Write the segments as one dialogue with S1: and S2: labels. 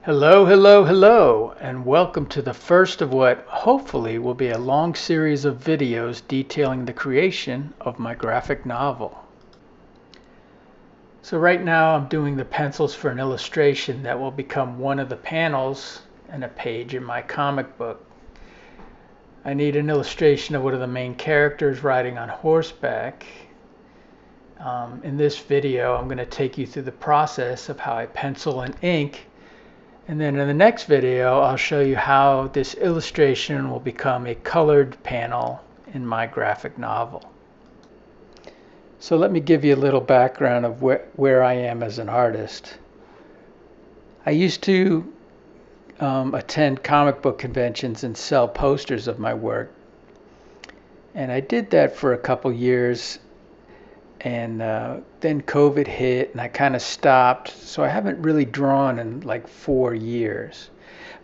S1: Hello, hello, hello, and welcome to the first of what hopefully will be a long series of videos detailing the creation of my graphic novel. So right now I'm doing the pencils for an illustration that will become one of the panels and a page in my comic book. I need an illustration of one of the main characters riding on horseback. In this video I'm going to take you through the process of how I pencil and ink. And then in the next video, I'll show you how this illustration will become a colored panel in my graphic novel. So let me give you a little background of where I am as an artist. I used to attend comic book conventions and sell posters of my work. And I did that for a couple years. And then COVID hit and I kind of stopped. So I haven't really drawn in like 4 years.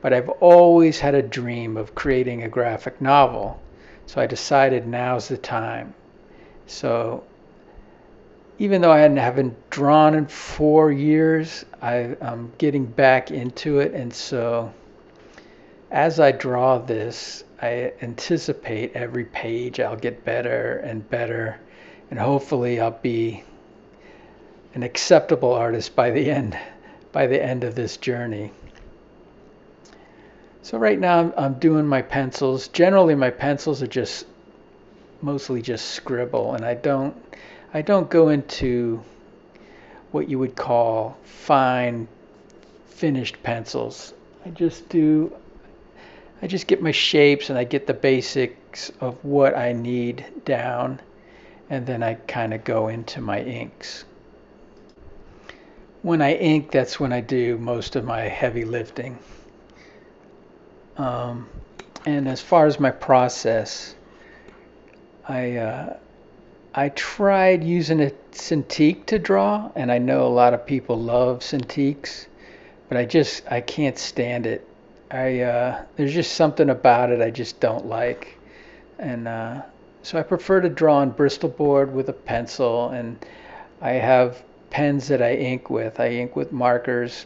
S1: But I've always had a dream of creating a graphic novel. So I decided now's the time. So even though I haven't drawn in 4 years, I'm getting back into it. And so as I draw this, I anticipate every page I'll get better and better. And hopefully I'll be an acceptable artist by the end of this journey. So right now I'm doing my pencils. Generally my pencils are mostly just scribble, and I don't go into what you would call fine finished pencils. I just get my shapes and I get the basics of what I need down. And then I kind of go into my inks. When I ink, that's when I do most of my heavy lifting. And as far as my process, I tried using a Cintiq to draw, and I know a lot of people love Cintiqs, but I can't stand it. There's just something about it I just don't like, and so I prefer to draw on Bristol board with a pencil, and I have pens that I ink with. I ink with markers.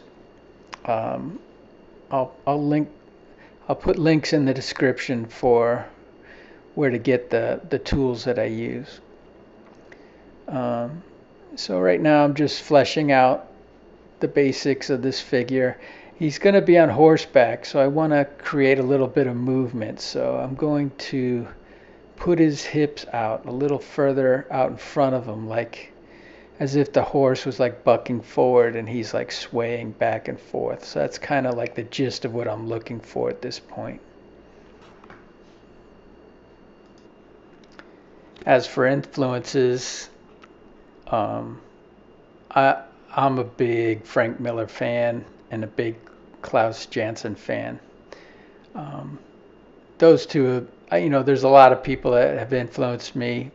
S1: I'll put links in the description for where to get the tools that I use. So right now I'm just fleshing out the basics of this figure. He's going to be on horseback, so I want to create a little bit of movement. So I'm going to put his hips out a little further out in front of him, like as if the horse was like bucking forward and he's like swaying back and forth. So that's kind of like the gist of what I'm looking for at this point. As for influences, I'm a big Frank Miller fan and a big Klaus Janson fan. Those two, there's a lot of people that have influenced me.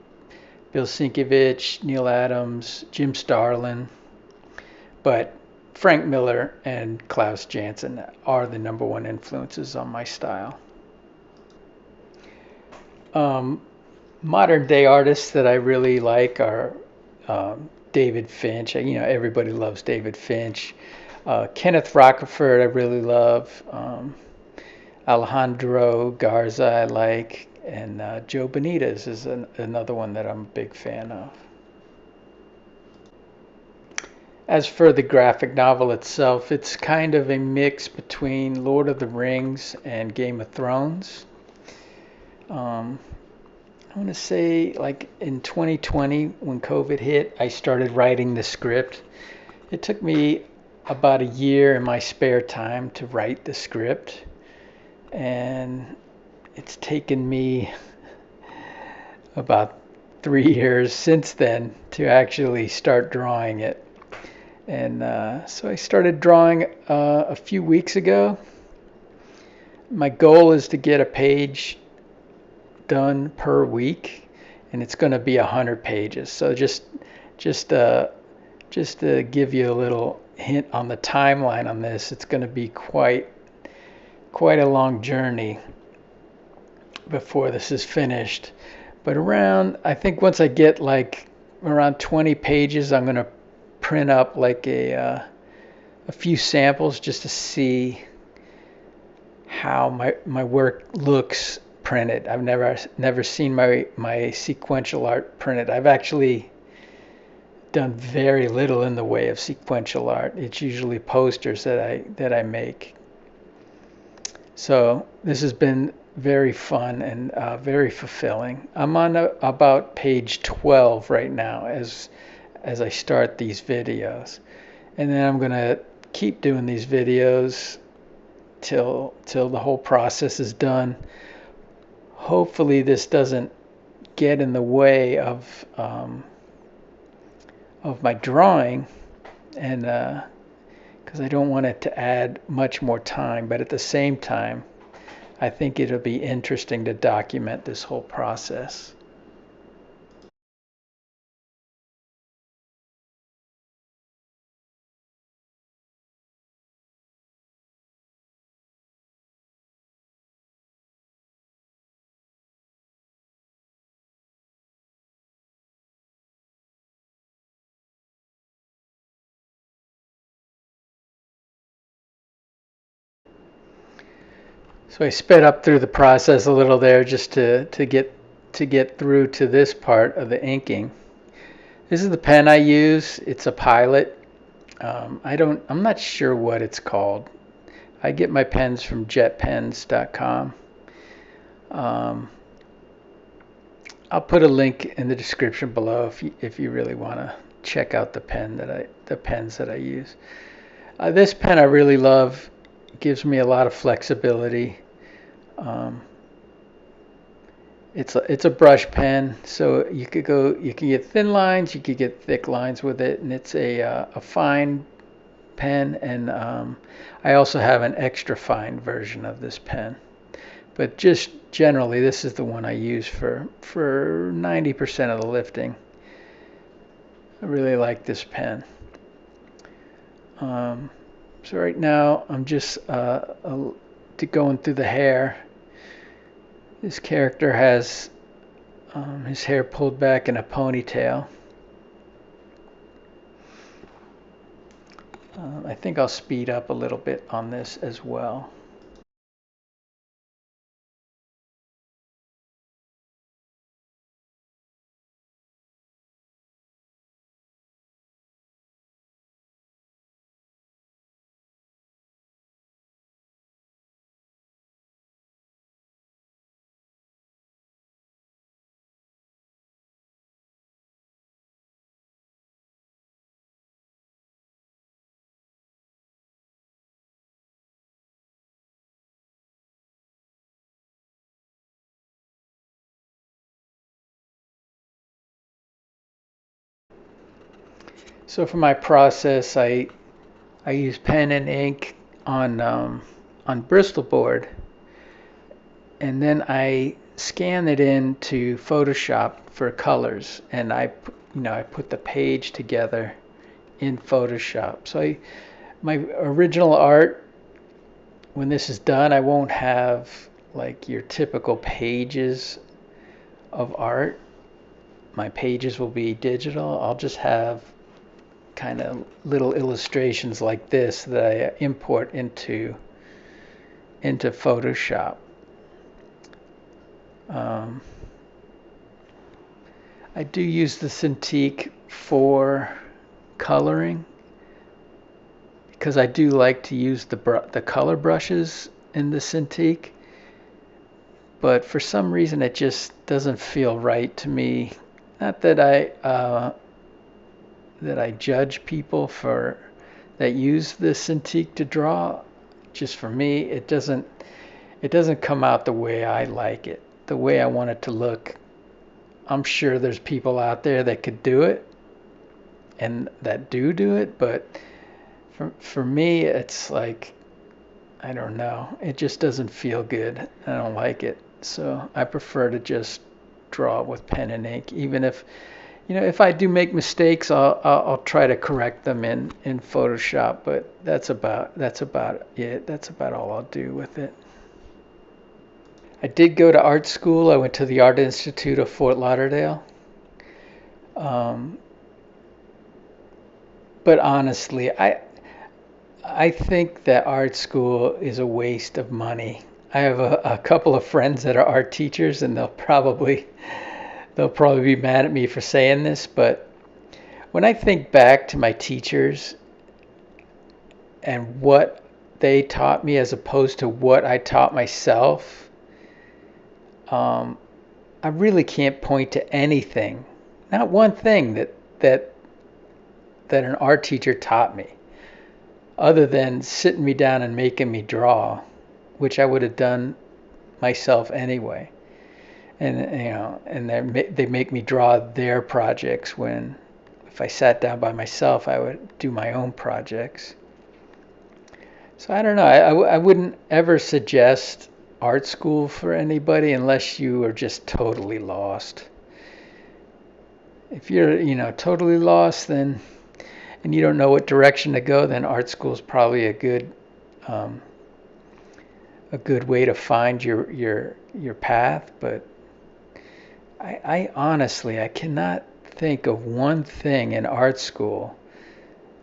S1: Bill Sienkiewicz, Neal Adams, Jim Starlin. But Frank Miller and Klaus Janson are the number one influences on my style. Modern day artists that I really like are David Finch. Everybody loves David Finch. Kenneth Rocafort I really love. Alejandro Garza I like, and Joe Benitez is another one that I'm a big fan of. As for the graphic novel itself, it's kind of a mix between Lord of the Rings and Game of Thrones. I want to say, like in 2020, when COVID hit, I started writing the script. It took me about a year in my spare time to write the script. And it's taken me about 3 years since then to actually start drawing it. And so I started drawing a few weeks ago. My goal is to get a page done per week, and it's going to be 100 pages. So just to give you a little hint on the timeline on this, it's going to be quite a long journey before this is finished. But I think once I get like around 20 pages, I'm going to print up like a a few samples just to see how my work looks printed. I've never seen my sequential art printed. I've actually done very little in the way of sequential art. It's usually posters that I make. So this has been very fun and very fulfilling. I'm on about page 12 right now as I start these videos, and then I'm gonna keep doing these videos till the whole process is done. Hopefully this doesn't get in the way of my drawing, and because I don't want it to add much more time, but at the same time I think it'll be interesting to document this whole process. So I sped up through the process a little there just to get through to this part of the inking. This is the pen I use. It's a Pilot. I'm not sure what it's called. I get my pens from jetpens.com. I'll put a link in the description below if you really want to check out the pens that I use. This pen I really love. It gives me a lot of flexibility. It's a brush pen, so you can get thin lines, you could get thick lines with it, and it's a fine pen. And I also have an extra fine version of this pen. But just generally, this is the one I use for 90% of the lifting. I really like this pen. So right now I'm just going through the hair. This character has his hair pulled back in a ponytail. I think I'll speed up a little bit on this as well. So for my process, I use pen and ink on Bristol board, and then I scan it into Photoshop for colors, and I put the page together in Photoshop. So my original art, when this is done, I won't have like your typical pages of art. My pages will be digital. I'll just have kind of little illustrations like this that I import into Photoshop. I do use the Cintiq for coloring because I do like to use the color brushes in the Cintiq, but for some reason it just doesn't feel right to me. Not that I judge people that use the Cintiq to draw. Just for me, it doesn't come out the way I like it, the way I want it to look. I'm sure there's people out there that could do it and that do it, but for me, it's like, I don't know, it just doesn't feel good. I don't like it, so I prefer to just draw with pen and ink. Even if I do make mistakes, I'll try to correct them in Photoshop, but that's about it. That's about all I'll do with it. I did go to art school. I went to the Art Institute of Fort Lauderdale. But honestly, I think that art school is a waste of money. I have a couple of friends that are art teachers, and they'll probably be mad at me for saying this, but when I think back to my teachers and what they taught me as opposed to what I taught myself, um, I really can't point to anything, not one thing that that an art teacher taught me, other than sitting me down and making me draw, which I would have done myself anyway. And and they make me draw their projects when if I sat down by myself, I would do my own projects. So I don't know. I wouldn't ever suggest art school for anybody unless you are just totally lost. If you're, totally lost, then and you don't know what direction to go, then art school is probably um, a good way to find your path. But I honestly I cannot think of one thing in art school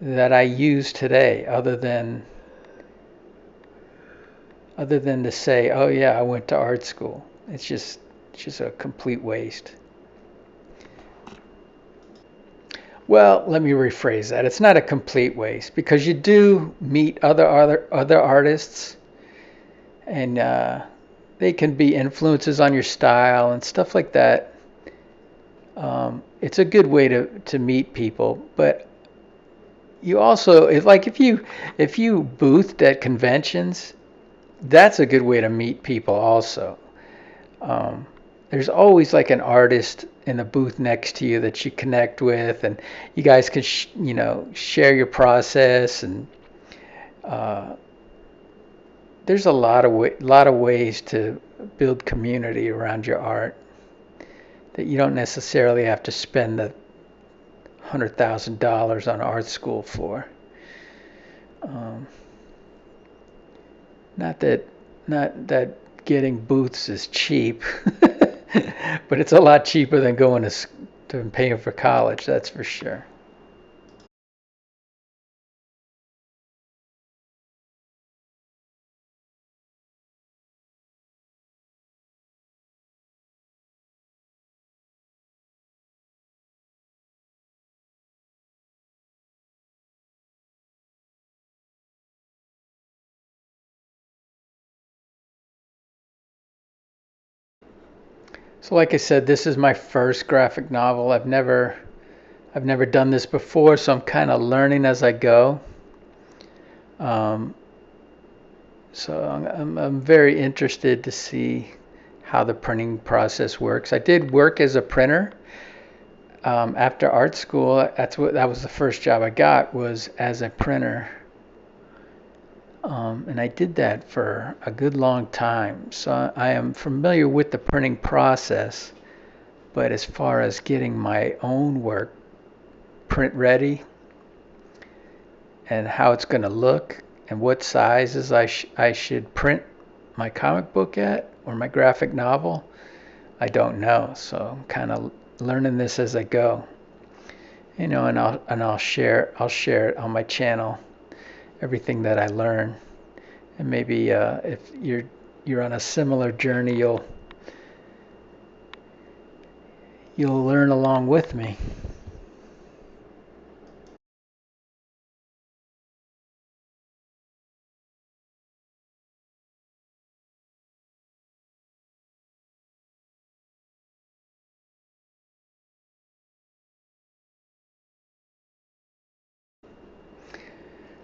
S1: that I use today other than to say, oh yeah, I went to art school. It's just a complete waste. Well, let me rephrase that. It's not a complete waste because you do meet other artists, and they can be influences on your style and stuff like that. It's a good way to meet people, but you also if you boothed at conventions, that's a good way to meet people also. Um, there's always like an artist in the booth next to you that you connect with, and you guys can share your process, and uh, there's a lot of ways to build community around your art that you don't necessarily have to spend the $100,000 on art school for. Um, not that not that getting booths is cheap, but it's a lot cheaper than going to paying for college. That's for sure. So, like I said, this is my first graphic novel. I've never done this before, so I'm kind of learning as I go. Um, so I'm very interested to see how the printing process works. I did work as a printer after art school. That was the first job I got was as a printer, and I did that for a good long time. So I am familiar with the printing process, but as far as getting my own work print ready and how it's going to look and what sizes I should print my comic book at or my graphic novel, I don't know. So I'm kind of learning this as I go. And I'll share it on my channel, everything that I learn. And maybe if you're on a similar journey, you'll learn along with me.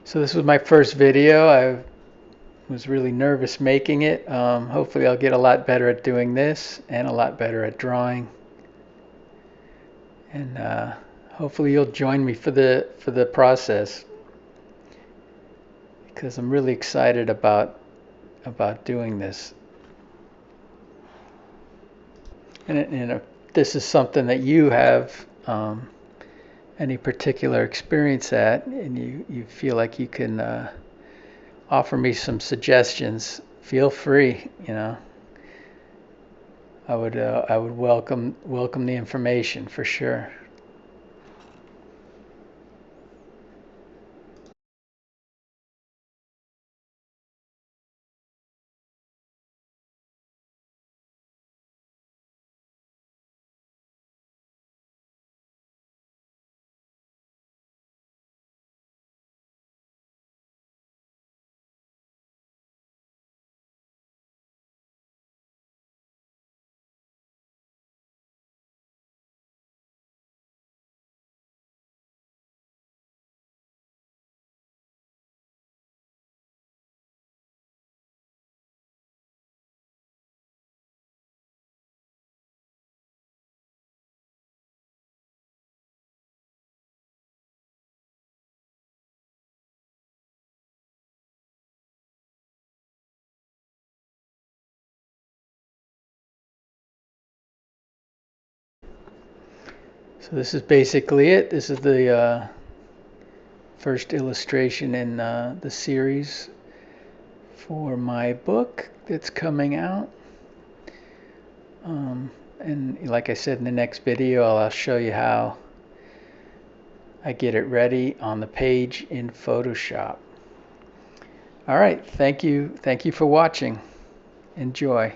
S1: So this was my first video. I was really nervous making it. Hopefully I'll get a lot better at doing this and a lot better at drawing. And hopefully you'll join me for the process because I'm really excited about doing this. And if this is something that you have any particular experience at, and you feel like you can offer me some suggestions, feel free. I would welcome the information for sure. So this is basically it. This is the first illustration in the series for my book that's coming out. And like I said, in the next video, I'll show you how I get it ready on the page in Photoshop. All right, thank you for watching. Enjoy.